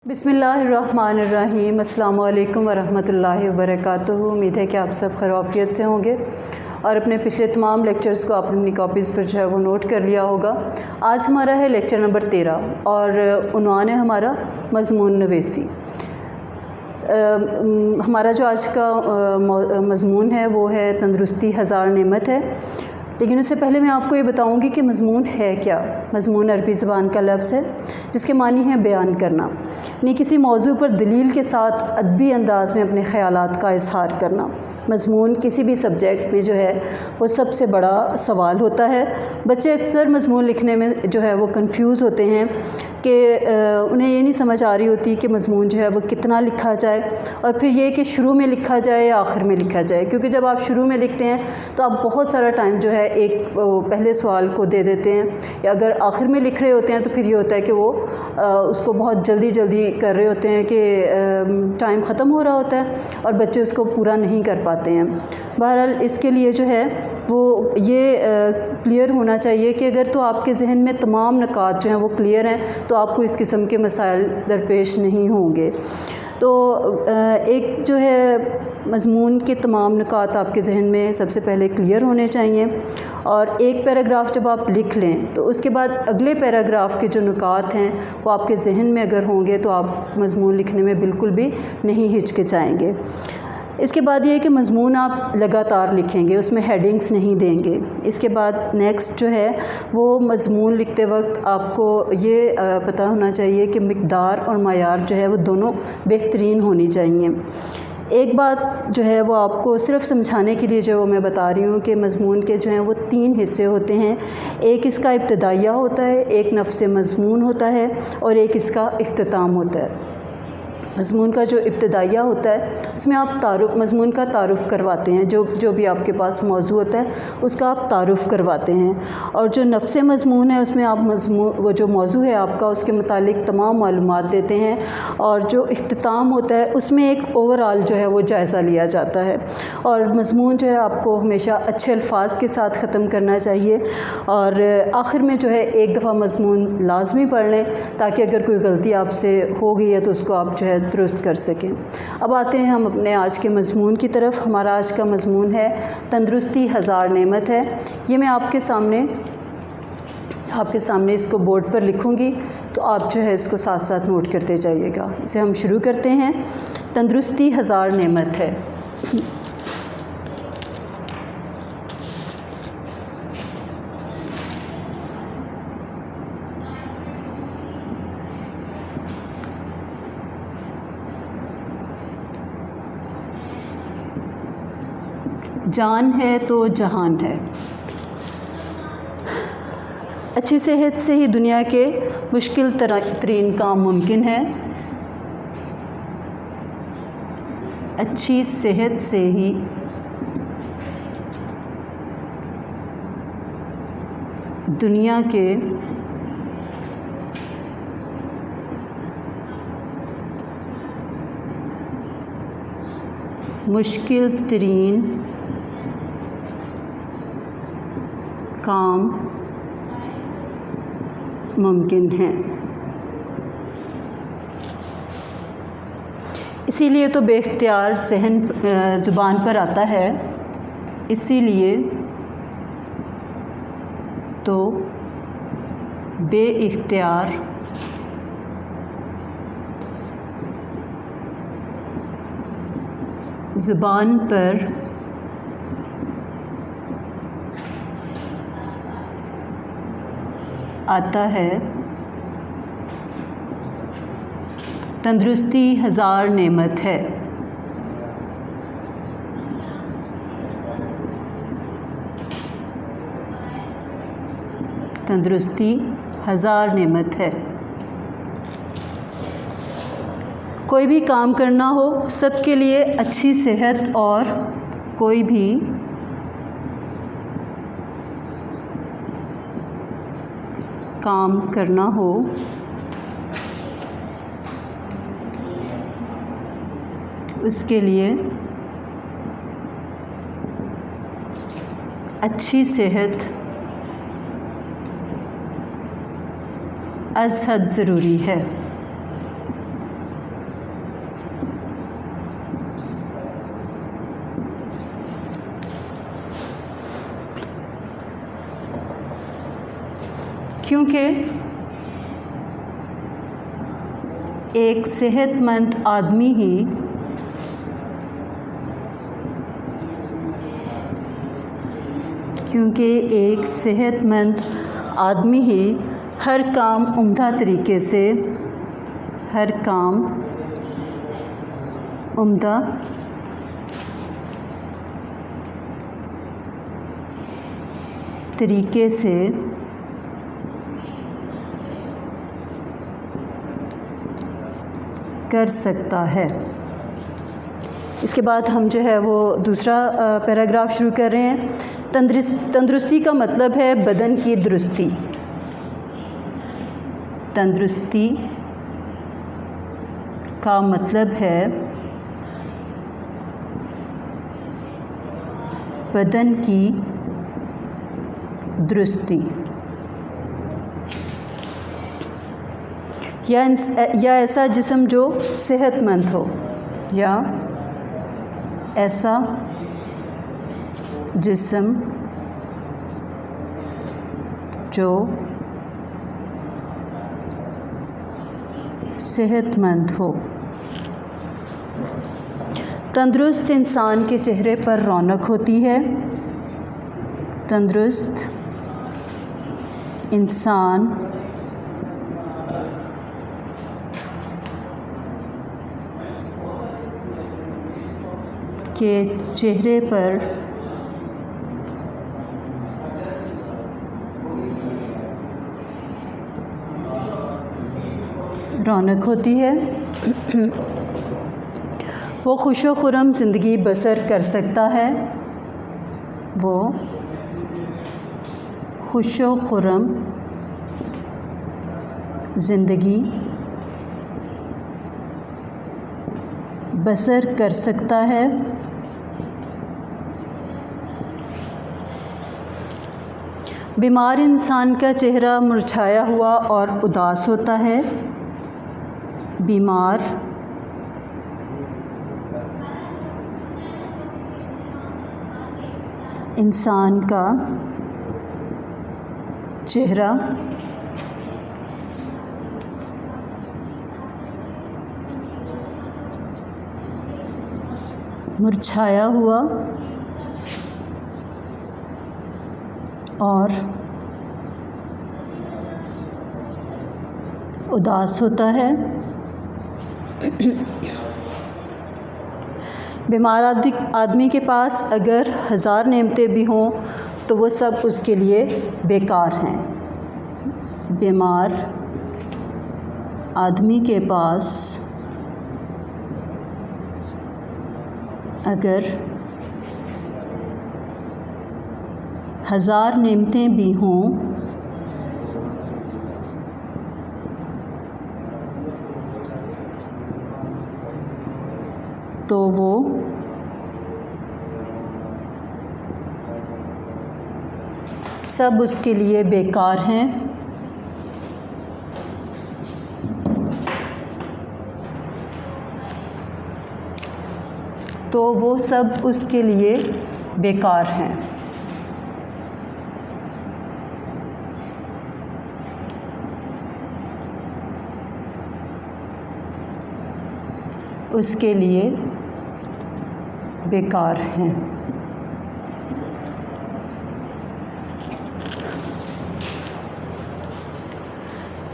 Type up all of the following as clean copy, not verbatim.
बिस्मिल्लाहिर्रहमानिर्रहीम। अस्सलाम वालेकुम वरहमतुल्लाहि वबरकातुहू। उम्मीद है कि आप सब खैरियत से होंगे और अपने पिछले तमाम लेक्चर्स को आपने अपनी कॉपीज़ पर जो है वो नोट कर लिया होगा। आज हमारा है लेक्चर नंबर 13 और उन्वान है हमारा मज़मून नवेसी। हमारा जो आज का मज़मून है वो है तंदुरुस्ती हज़ार नेमत है। लेकिन उससे पहले मैं आपको ये बताऊंगी कि मज़मून है क्या। मज़मून अरबी ज़बान का लफ्ज़ है जिसके मानी है बयान करना, यानी किसी मौजू पर दलील के साथ अदबी अंदाज़ में अपने ख़यालात का इज़हार करना। मज़मून किसी भी सब्जेक्ट में जो है वो सबसे बड़ा सवाल होता है। बच्चे अक्सर मज़मून लिखने में जो है वो कंफ्यूज होते हैं कि उन्हें ये नहीं समझ आ रही होती कि मज़मून जो है वो कितना लिखा जाए और फिर ये कि शुरू में लिखा जाए या आखिर में लिखा जाए। क्योंकि जब आप शुरू में लिखते हैं तो आप बहुत सारा टाइम जो है एक पहले सवाल को दे देते हैं, या अगर आखिर में लिख रहे होते हैं तो फिर ये होता है कि वो उसको बहुत जल्दी कर रहे होते हैं कि टाइम ख़त्म हो रहा होता है और बच्चे उसको पूरा नहीं कर पाते हैं। बहरहाल इसके लिए जो है वो ये क्लियर होना चाहिए कि अगर तो आपके जहन में तमाम नुकात जो हैं वो क्लियर हैं तो आपको इस किस्म के मसाइल दरपेश नहीं होंगे। तो एक जो है मज़मून के तमाम नुकात आपके जहन में सबसे पहले क्लियर होने चाहिए और एक पैराग्राफ जब आप लिख लें तो उसके बाद अगले पैराग्राफ के जो नुकात हैं वो आपके जहन में अगर होंगे तो आप मज़मून लिखने में बिल्कुल भी नहीं हिचकिचाएंगे। इसके बाद ये है कि मज़मून आप लगातार लिखेंगे, उसमें हेडिंग्स नहीं देंगे। इसके बाद नेक्स्ट जो है वो मज़मून लिखते वक्त आपको ये पता होना चाहिए कि मिक़दार और मायार जो है वो दोनों बेहतरीन होनी चाहिए। एक बात जो है वो आपको सिर्फ समझाने के लिए जो मैं बता रही हूँ कि मज़मून के जो हैं वो 3 हिस्से होते हैं। एक इसका इब्तिदाइया होता है, एक नफ्स मज़मून होता है और एक इसका इख्तिताम होता है। मज़मून का जो इब्तिदाइया होता है उसमें आप मज़मून का तारुफ़ करवाते हैं, जो भी आपके पास मौजू होता है उसका आप तारुफ़ करवाते हैं। और जो नफ्स मज़मून है उसमें आप वो जो मौजू है आपका उसके मुतालिक तमाम मालूमात देते हैं। और जो इख्तिताम होता है उसमें एक ओवरऑल जो है वो जायज़ा लिया जाता है। और मज़मून जो है आपको हमेशा अच्छे अल्फाज के साथ ख़त्म करना चाहिए और आखिर में जो है एक दफ़ा मज़मून लाजमी पढ़ लें ताकि अगर कोई गलती आपसे हो गई है तो उसको आप जो है दुरुस्त कर सकें। अब आते हैं हम अपने आज के मज़मून की तरफ। हमारा आज का मज़मून है तंदुरुस्ती हज़ार नेमत है। ये मैं आपके सामने इसको बोर्ड पर लिखूंगी तो आप जो है इसको साथ साथ नोट करते जाइएगा। इसे हम शुरू करते हैं। तंदुरुस्ती हज़ार नेमत है। जान है तो जहान है। अच्छी सेहत से ही दुनिया के मुश्किल तरीन काम मुमकिन है। अच्छी सेहत से ही दुनिया के मुश्किल तरीन काम मुमकिन है। इसीलिए तो बेख्तियार ज़हन ज़ुबान पर आता है, इसीलिए तो बेइख्तियार ज़ुबान पर आता है। तंदुरुस्ती हज़ार नेमत है। तंदुरुस्ती हज़ार नेमत है। कोई भी काम करना हो सबके लिए अच्छी सेहत और कोई भी काम करना हो उसके लिए अच्छी सेहत अज़ हद ज़रूरी है। क्योंकि एक सेहतमंद आदमी ही हर काम उम्दा तरीके से कर सकता है। इसके बाद हम जो है वो दूसरा पैराग्राफ शुरू कर रहे हैं। तंदुरुस्ती का मतलब है बदन की दुरुस्ती। तंदुरुस्ती का मतलब है बदन की दुरुस्ती या ऐसा जिस्म जो सेहतमंद हो, या ऐसा जिस्म जो सेहतमंद हो। तंदुरुस्त इंसान के चेहरे पर रौनक होती है। तंदुरुस्त इंसान के चेहरे पर रौनक होती है। वो खुशो खुर्रम ज़िंदगी बसर कर सकता है। वो खुशो खुर्रम ज़िंदगी बसर कर सकता है। बीमार इंसान का चेहरा मुरझाया हुआ और उदास होता है। बीमार इंसान का चेहरा मुरझाया हुआ और उदास होता है। बीमार आदमी के पास अगर 1000 नेमतें भी हों तो वो सब उसके लिए बेकार हैं। बीमार आदमी के पास अगर 1000 नेमतें भी हों तो वो सब उसके लिए बेकार हैं। तो वो सब उसके लिए बेकार हैं। उसके लिए बेकार हैं।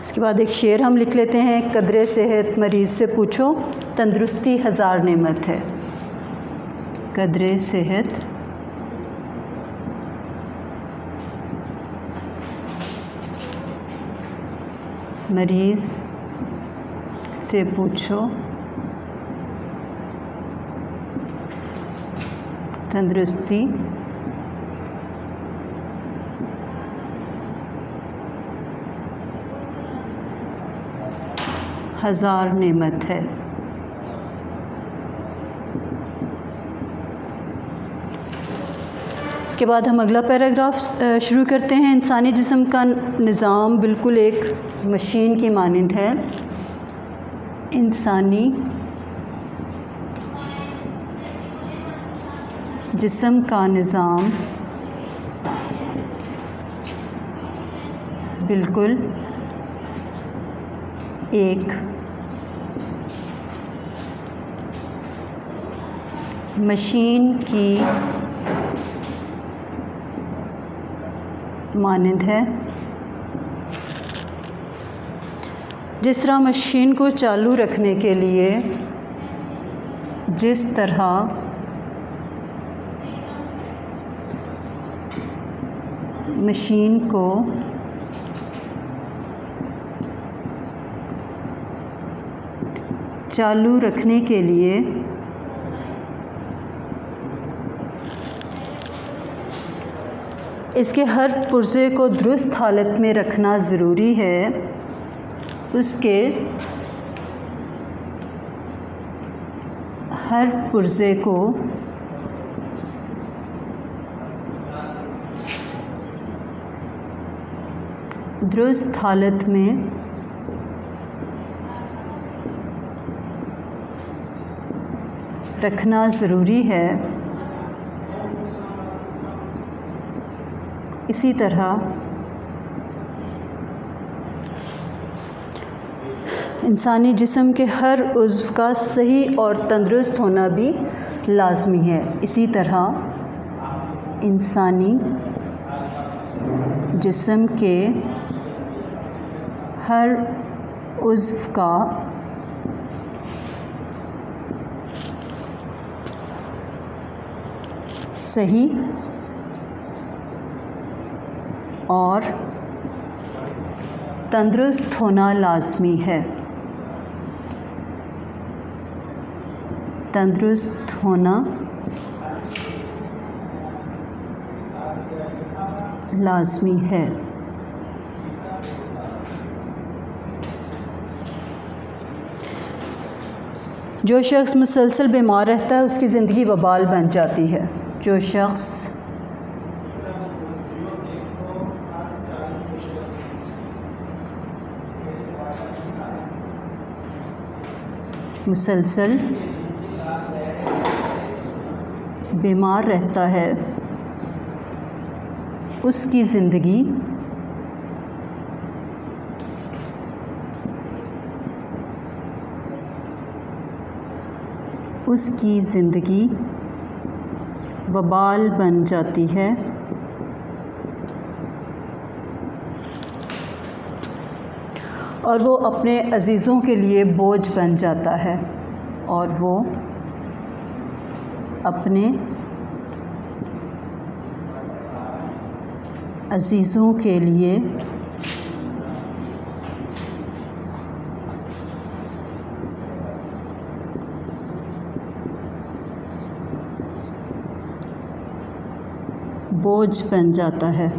इसके बाद एक शेर हम लिख लेते हैं। कदरे सेहत मरीज़ से पूछो, तंदुरुस्ती 1000 नेमत है। कदरे सेहत मरीज़ से पूछो, तंदुरुस्ती 1000 नेमत है। इसके बाद हम अगला पैराग्राफ शुरू करते हैं। इंसानी जिस्म का निज़ाम बिल्कुल एक मशीन की मानिंद है। इंसानी जिस्म का निज़ाम बिल्कुल एक मशीन की मानंद है। जिस तरह मशीन को चालू रखने के लिए जिस तरह मशीन को चालू रखने के लिए इसके हर पुर्जे को दुरुस्त हालत में रखना ज़रूरी है, उसके हर पुर्जे को दुरुस्त हालत में रखना ज़रूरी है। इसी तरह इंसानी जिस्म के हर उज़्व का सही और तंदुरुस्त होना भी लाज़मी है। इसी तरह इंसानी जिस्म के हर उज़्व का सही और तंदुरुस्त होना लाज़मी है। तंदुरुस्त होना लाज़मी है। जो शख्स मुसलसल बीमार रहता है उसकी ज़िंदगी वबाल बन जाती है। जो शख्स मुसलसल बीमार रहता है उसकी ज़िंदगी वबाल बन जाती है और वो अपने अज़ीज़ों के लिए बोझ बन जाता है और वो अपने अज़ीज़ों के लिए बोझ बन जाता है।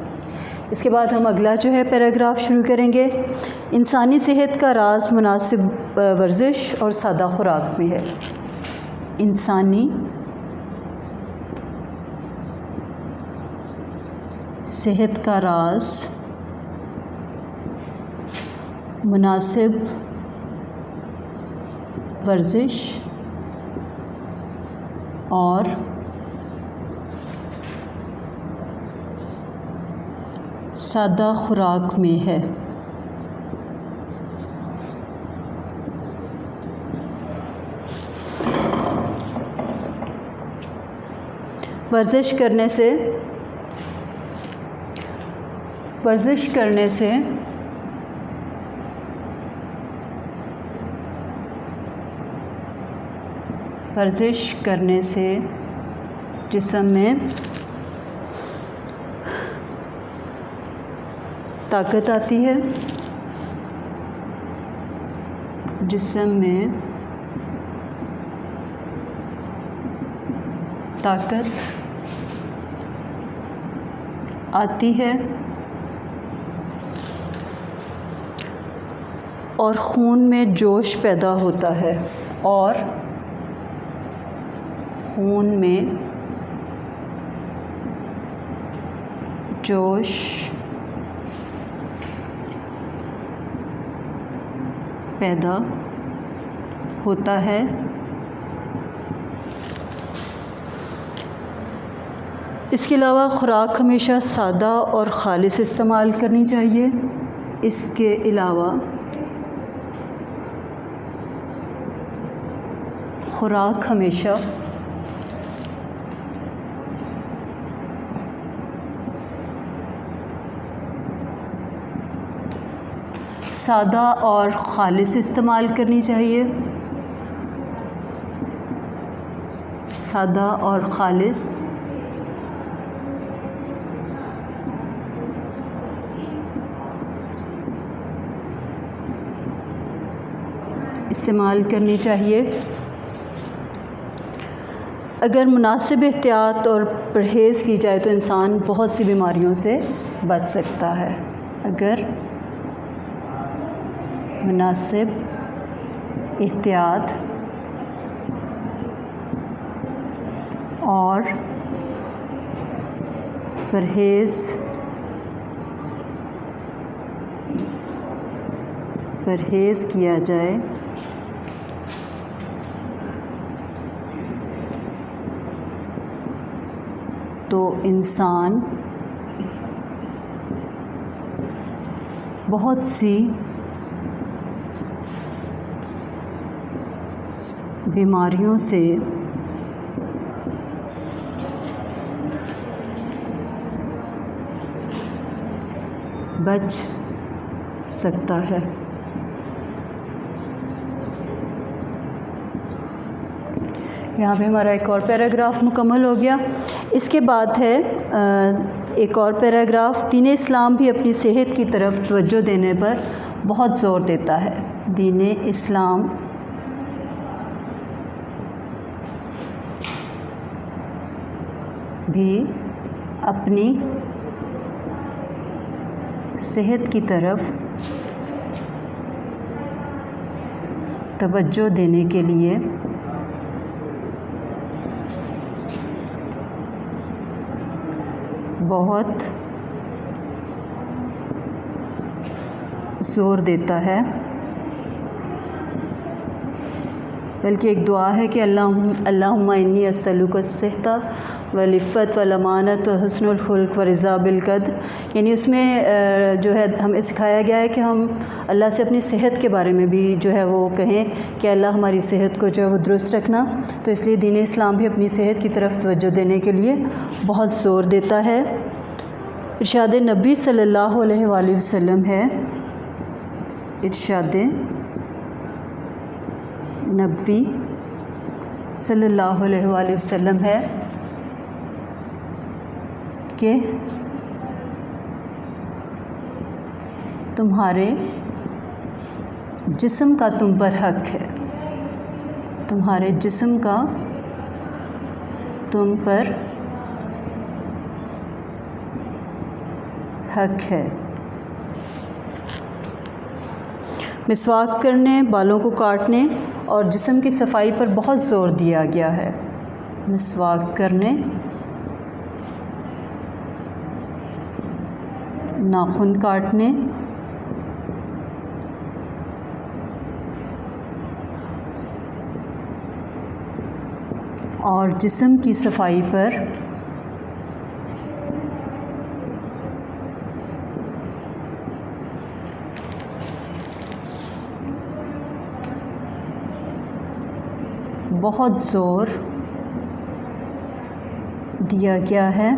इसके बाद हम अगला जो है पैराग्राफ शुरू करेंगे। इंसानी सेहत का राज मुनासिब वर्जिश और सादा खुराक में है। इंसानी सेहत का राज मुनासिब वर्जिश और सादा खुराक में है। वर्जिश करने से जिस्म में ताकत आती है। जिस्म में ताकत आती है और खून में जोश पैदा होता है और खून में जोश पैदा होता है। इसके अलावा खुराक हमेशा सादा और खालिस इस्तेमाल करनी चाहिए। इसके अलावा खुराक हमेशा सादा और ख़ालिस इस्तेमाल करनी चाहिए। सादा और ख़ालिस इस्तेमाल करनी चाहिए। अगर मुनासिब एहतियात और परहेज़ की जाए तो इंसान बहुत सी बीमारियों से बच सकता है। अगर मुनासिब एहतियात और परहेज़ किया जाए तो इंसान बहुत सी बीमारियों से बच सकता है। यहाँ पे हमारा एक और पैराग्राफ मुकम्मल हो गया। इसके बाद है एक और पैराग्राफ, दीन इस्लाम भी अपनी सेहत की तरफ तवज्जो देने पर बहुत ज़ोर देता है। दीन इस्लाम भी अपनी सेहत की तरफ तवज्जो देने के लिए बहुत ज़ोर देता है। बल्कि एक दुआ है कि अल्लाहुम्मा इन्नी अस्सअलुका अस्सिहता वल इफ़्फ़त वल अमानत व हुस्नुल खुल्क़ व रिज़ा बिल क़द्र, यानी उसमें जो है हमें सिखाया गया है कि हम अल्लाह से अपनी सेहत के बारे में भी जो है वो कहें कि अल्लाह हमारी सेहत को जो है वो दुरुस्त रखना। तो इसलिए दीन इस्लाम भी अपनी सेहत की तरफ तवज्जो देने के लिए बहुत ज़ोर देता है। इरशाद नबी सल्लल्लाहु अलैहि वसल्लम है, इरशाद नबी सल्लल्लाहु अलैहि वसल्लम है कि तुम्हारे जिस्म का तुम पर हक़ है, तुम्हारे जिस्म का तुम पर हक़ है। मिसवाक करने, बालों को काटने और जिस्म की सफाई पर बहुत ज़ोर दिया गया है। मिसवाक करने, नाखून काटने और जिस्म की सफाई पर बहुत ज़ोर दिया गया है।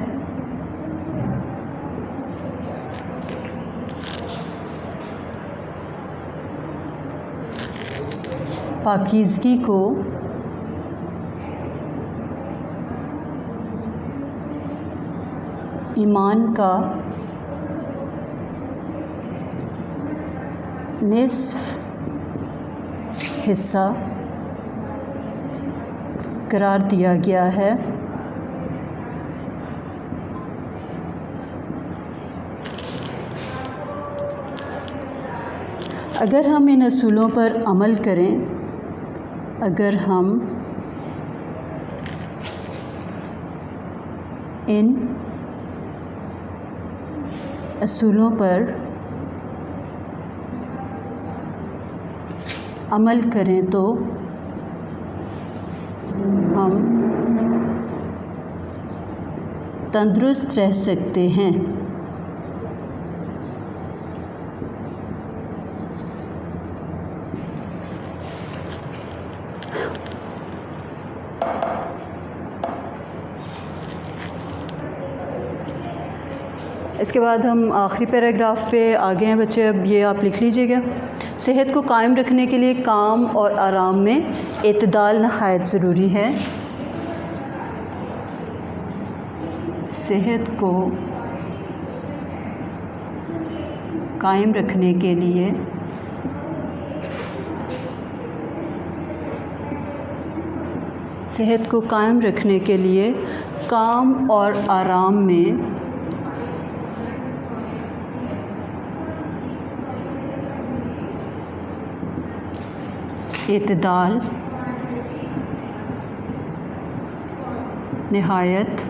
पाकीज़गी को ईमान का निस्फ़ हिस्सा करार दिया गया है। अगर हम इन असूलों पर अमल करें, अगर हम इन असूलों पर अमल करें तो हम तंदुरुस्त रह सकते हैं। इसके बाद हम आखिरी पैराग्राफ पे आ गए हैं बच्चे। अब ये आप लिख लीजिएगा। सेहत को कायम रखने के लिए काम और आराम में इत्तेदाल नहायत ज़रूरी है। सेहत को कायम रखने के लिए काम और आराम में इत्तेदाल निहायत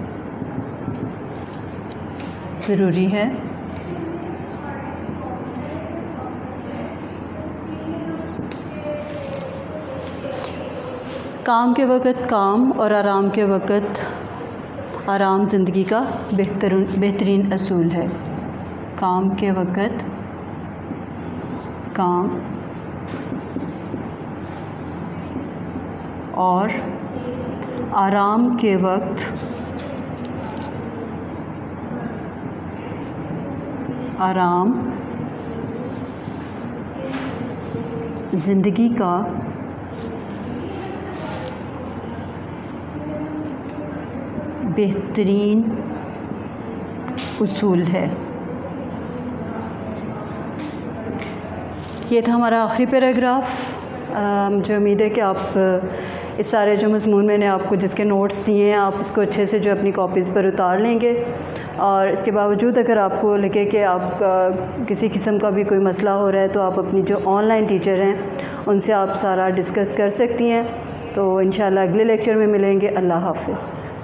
ज़रूरी है। काम के वक़्त काम और आराम के वक़्त आराम ज़िंदगी का बेहतरीन असूल है। काम के वक़्त काम और आराम के वक़्त आराम ज़िंदगी का बेहतरीन उसूल है। ये था हमारा आखिरी पैराग्राफ। मुझे उम्मीद है कि आप इस सारे जो मज़मून मैंने आपको जिसके नोट्स दिए हैं आप इसको अच्छे से जो अपनी कॉपीज़ पर उतार लेंगे। और इसके बावजूद अगर आपको लगे कि आप किसी किस्म का भी कोई मसला हो रहा है तो आप अपनी जो ऑनलाइन टीचर हैं उनसे आप सारा डिस्कस कर सकती हैं। तो इंशाल्लाह अगले लेक्चर में मिलेंगे। अल्लाह हाफ़िज़।